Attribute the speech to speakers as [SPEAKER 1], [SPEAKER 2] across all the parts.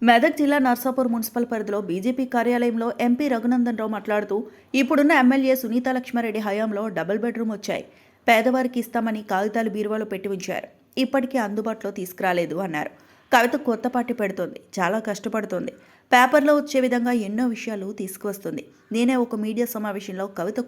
[SPEAKER 1] మెదక్ జిల్లా నర్సాపూర్ మున్సిపల్ పరిధిలో బీజేపీ కార్యాలయంలో ఎంపీ రఘునందన్ రావు మాట్లాడుతూ ఇప్పుడున్న ఎమ్మెల్యే సునీతా లక్ష్మారెడ్డి హయాంలో డబుల్ బెడ్రూమ్ వచ్చాయి, పేదవారికి ఇస్తామని కాగితాలు బీరువాలో పెట్టి ఉంచారు, ఇప్పటికీ అందుబాటులో తీసుకురాలేదు అన్నారు. కవిత కొత్త పార్టీ పెడుతోంది, చాలా కష్టపడుతోంది, పేపర్లో వచ్చే విధంగా ఎన్నో విషయాలు తీసుకువస్తుంది. నేనే ఒక మీడియా సమావేశంలో కవిత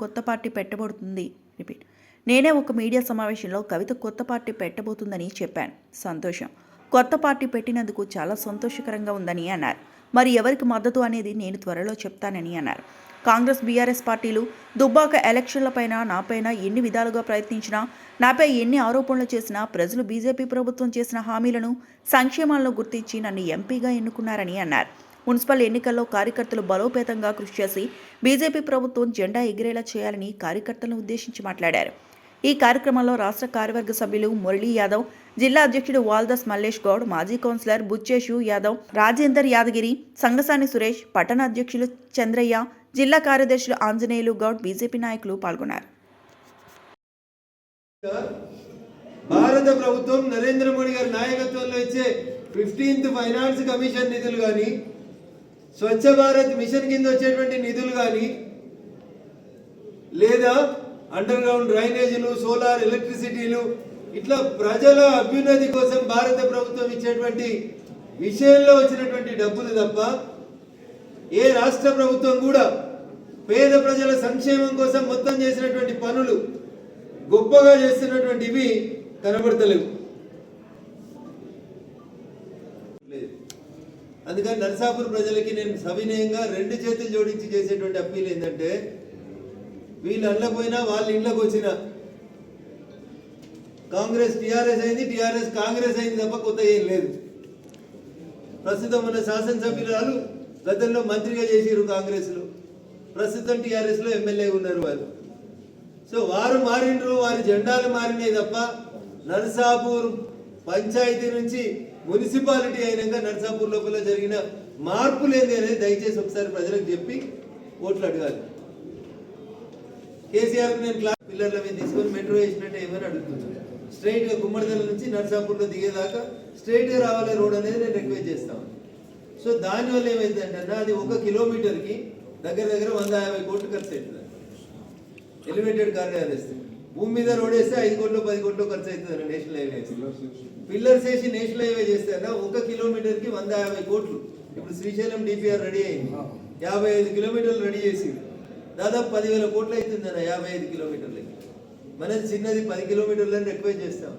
[SPEAKER 1] కొత్త పార్టీ పెట్టబోతుందని చెప్పాను. సంతోషం, కొత్త పార్టీ పెట్టినందుకు చాలా సంతోషకరంగా ఉందని అన్నారు. మరి ఎవరికి మద్దతు అనేది నేను త్వరలో చెప్తానని అన్నారు. కాంగ్రెస్ బీఆర్ఎస్ పార్టీలు దుబ్బాక ఎలక్షన్లపైన నాపైన ఎన్ని విధాలుగా ప్రయత్నించినా, నాపై ఎన్ని ఆరోపణలు చేసినా ప్రజలు బీజేపీ ప్రభుత్వం చేసిన హామీలను, సంక్షేమాలను గుర్తించి నన్ను ఎంపీగా ఎన్నుకున్నారని అన్నారు. మున్సిపల్ ఎన్నికల్లో కార్యకర్తలు బలోపేతంగా కృషి చేసి బీజేపీ ప్రభుత్వం జెండా ఎగిరేలా చేయాలని కార్యకర్తలను ఉద్దేశించి మాట్లాడారు. ఈ కార్యక్రమంలో రాష్ట్ర కార్యవర్గ సభ్యులు మురళీ యాదవ్, జిల్లా అధ్యక్షుడు వాల్దస్ మల్లేష్ గౌడ్, మాజీ కౌన్సిలర్ బుచ్చేషు యాదవ్, రాజేందర్ యాదగిరి, సంగసాని సురేష్, పట్టణ అధ్యక్షులు చంద్రయ్య, జిల్లా కార్యదర్శులు ఆంజనేయులు గౌడ్, బీజేపీ నాయకులు పాల్గొన్నారు.
[SPEAKER 2] భారత ప్రభుత్వం నరేంద్ర మోడీ గారి నాయకత్వంలో ఇచ్చే 15th ఫైనాన్స్ కమిషన్ నిధులు కానీ, స్వచ్ఛ భారత్ మిషన్ కింద వచ్చేటువంటి నిధులు కానీ, లేదా అండర్ గ్రౌండ్ డ్రైనేజీలు, సోలార్ ఎలక్ట్రిసిటీలు, ఇట్లా ప్రజల అభ్యున్నతి కోసం భారత ప్రభుత్వం ఇచ్చేటువంటి విషయంలో వచ్చినటువంటి డబ్బులు తప్ప ఏ రాష్ట్ర ప్రభుత్వం కూడా పేద ప్రజల సంక్షేమం కోసం మొత్తం చేసినటువంటి పనులు, గొప్పగా చేస్తున్నటువంటివి కనబడతలేవు. అందుకని నర్సాపూర్ ప్రజలకి నేను సవినయంగా 2 చేతులు జోడించి చేసేటువంటి అప్పీల్ ఏంటంటే, వీళ్ళు అల్లపోయినా వాళ్ళ ఇంట్లోకి వచ్చిన కాంగ్రెస్ టీఆర్ఎస్ అయింది, టీఆర్ఎస్ కాంగ్రెస్ అయింది తప్ప కొత్త ఏం లేదు. ప్రస్తుతం మన శాసనసభ్యురాలు గతంలో మంత్రిగా చేసిరు కాంగ్రెస్లో, ప్రస్తుతం టీఆర్ఎస్లో ఎమ్మెల్యే ఉన్నారు వారు. సో వారు మారినరు, వారి జెండాలు మారినాయి తప్ప నర్సాపూర్ పంచాయతీ నుంచి మున్సిపాలిటీ అయినాక నర్సాపూర్ లోపల జరిగిన మార్పులు ఏంది అనేది దయచేసి ఒకసారి ప్రజలకు చెప్పి ఓట్లు అడగాలి. కేసీఆర్కి నేను క్లాస్ పిల్లర్ల మీద తీసుకొని మెట్రో వేసినట్టు ఏమని అడుగుతున్నాను. స్ట్రైట్గా గుమ్మడిదల నుంచి నర్సాపూర్లో దిగేదాకా స్ట్రైట్గా రావాలి రోడ్ అనేది నేను రిక్వెస్ట్ చేస్తాను. సో దానివల్ల ఏమైందంటే అది 1 కిలోమీటర్కి దగ్గర 150 కోట్లు ఖర్చు అవుతుంది. ఎలివేటెడ్ కార్యాలయం వేస్తే భూమి మీద రోడ్ వేస్తే 5 కోట్లు 10 కోట్లు ఖర్చు అవుతుంది. నేషనల్ హైవే పిల్లర్స్ వేసి నేషనల్ హైవే చేస్తే 1 కిలోమీటర్కి 150 కోట్లు. ఇప్పుడు శ్రీశైలం డిపిఆర్ రెడీ అయింది, 55 కిలోమీటర్లు రెడీ చేసి దాదాపు 10,000 కోట్లు అవుతుంది అన్న 55 కిలోమీటర్లకి. మనది చిన్నది 10 కిలోమీటర్లని రిక్వెస్ట్ చేస్తాం.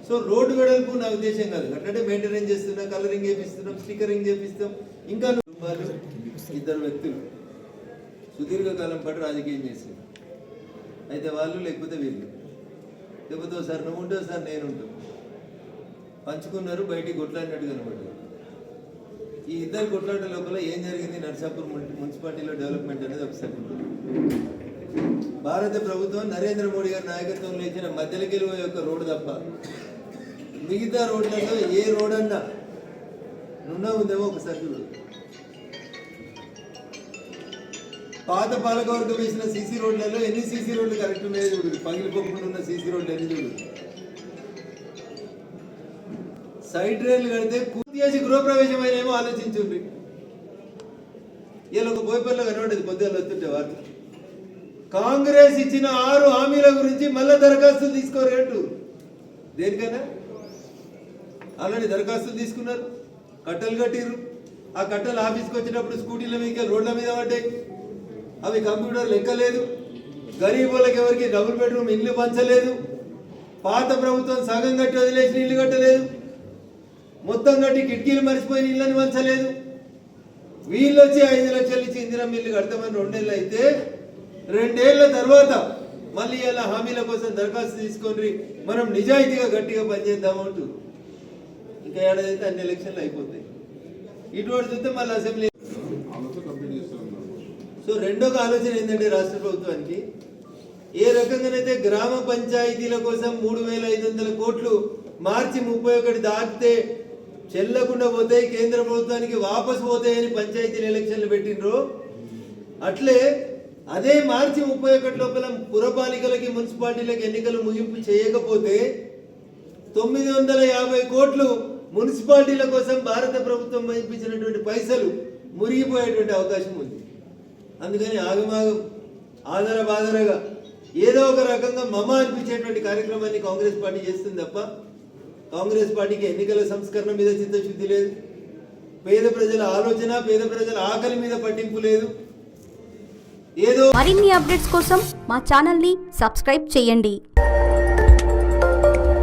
[SPEAKER 2] సో రోడ్డు వెడల్పు నా ఉద్దేశం కాదు, అంటే మెయింటెనెన్స్ చేస్తున్నాం, కలరింగ్ చేపిస్తున్నాం, స్టిక్కరింగ్ చేపిస్తాం. ఇంకా 2 వ్యక్తులు సుదీర్ఘకాలం పాటు రాజకీయం చేశారు. అయితే వాళ్ళు లేకపోతే వీళ్ళు, లేకపోతే ఒకసారి నువ్వు ఉంటావు, సార్ నేను ఉంటాను, పంచుకున్నారు, బయటికి కొట్లాడినట్టు కనబడ్డారు. ఈ 2 కొట్లాట లోపల ఏం జరిగింది నర్సాపూర్ మున్సిపాలిటీలో డెవలప్మెంట్ అనేది ఒకసారి. భారత ప్రభుత్వం నరేంద్ర మోడీ గారి నాయకత్వంలో ఇచ్చిన మధ్యలో గెలువ యొక్క రోడ్డు తప్ప మిగతా రోడ్లలో ఏ రోడ్ అన్నా నున్న ఉందేమో ఒకసారి చూడు. పాత పాలకవర్గం వేసిన సీసీ రోడ్లలో ఎన్ని సీసీ రోడ్లు కరెక్ట్ ఉన్నాయో చూడు. పగిలిపోకుండా ఉన్న సీసీ రోడ్లు ఎన్ని చూడు. సైడ్ రైళ్లు కడితే పూర్తి చేసి గృహప్రవేశం అయినేమో ఆలోచించుండ్రి. ఇలా ఒక బోయపల్లిలో కనబడేది కొద్దిగా వస్తుంటే వారు కాంగ్రెస్ ఇచ్చిన 6 హామీల గురించి మళ్ళీ దరఖాస్తులు తీసుకోరేంటు. దేనికైనా ఆల్రెడీ దరఖాస్తులు తీసుకున్నారు, కట్టలు కట్టిర్రు. ఆ కట్టలు ఆఫీస్కి వచ్చినప్పుడు స్కూటీల మీద రోడ్ల మీద పడ్డాయి. అవి కంప్యూటర్ లెక్కలేదు. గరీబులకు ఎవరికి డబుల్ బెడ్రూమ్ ఇల్లు పంచలేదు. పాత ప్రభుత్వం సగం కట్టి వదిలేసిన ఇల్లు కట్టలేదు. మొత్తం కట్టి కిటికీలు మర్చిపోయిన ఇళ్ళని పంచలేదు. వీళ్ళు వచ్చి 5 లక్షలు ఇచ్చి ఇందిరమ్మ ఇల్లు కడతామని 2 ఏళ్ళు అయితే 2 ఏళ్ల తర్వాత మళ్ళీ ఇలా హామీల కోసం దరఖాస్తు తీసుకొని మనం నిజాయితీగా గట్టిగా పనిచేద్దాము అంటూ ఇంకా ఏడాదైతే అన్ని ఎలక్షన్లు అయిపోతాయి. ఇటువంటి చూస్తే మళ్ళీ అసెంబ్లీ. సో రెండొక ఆలోచన ఏంటంటే రాష్ట్ర ప్రభుత్వానికి ఏ రకంగానైతే గ్రామ పంచాయతీల కోసం 3,500 కోట్లు మార్చి 31 దాటితే చెల్లకుండా పోతాయి, కేంద్ర ప్రభుత్వానికి వాపసు పోతాయని పంచాయతీల ఎలక్షన్లు పెట్టినరు, అట్లే అదే మార్చి 31 లోపల పురపాలికలకి మున్సిపాలిటీలకు ఎన్నికలు ముగింపు చేయకపోతే 950 కోట్లు మున్సిపాలిటీల కోసం భారత ప్రభుత్వం పంపించినటువంటి పైసలు మురిగిపోయేటువంటి అవకాశం ఉంది. అందుకని ఆగమాగం ఆదరబాదరగా ఏదో ఒక రకంగా మమ అనిపించేటువంటి కార్యక్రమాన్ని కాంగ్రెస్ పార్టీ చేస్తుంది తప్ప కాంగ్రెస్ పార్టీకి ఎన్నికల సంస్కరణ మీద చిత్తశుద్ధి లేదు, పేద ప్రజల ఆలోచన, పేద ప్రజల ఆకలి మీద పట్టింపు లేదు. ఏదో
[SPEAKER 3] మరిన్ని అప్డేట్స్ కోసం మా ఛానల్ని సబ్స్క్రైబ్ చేయండి.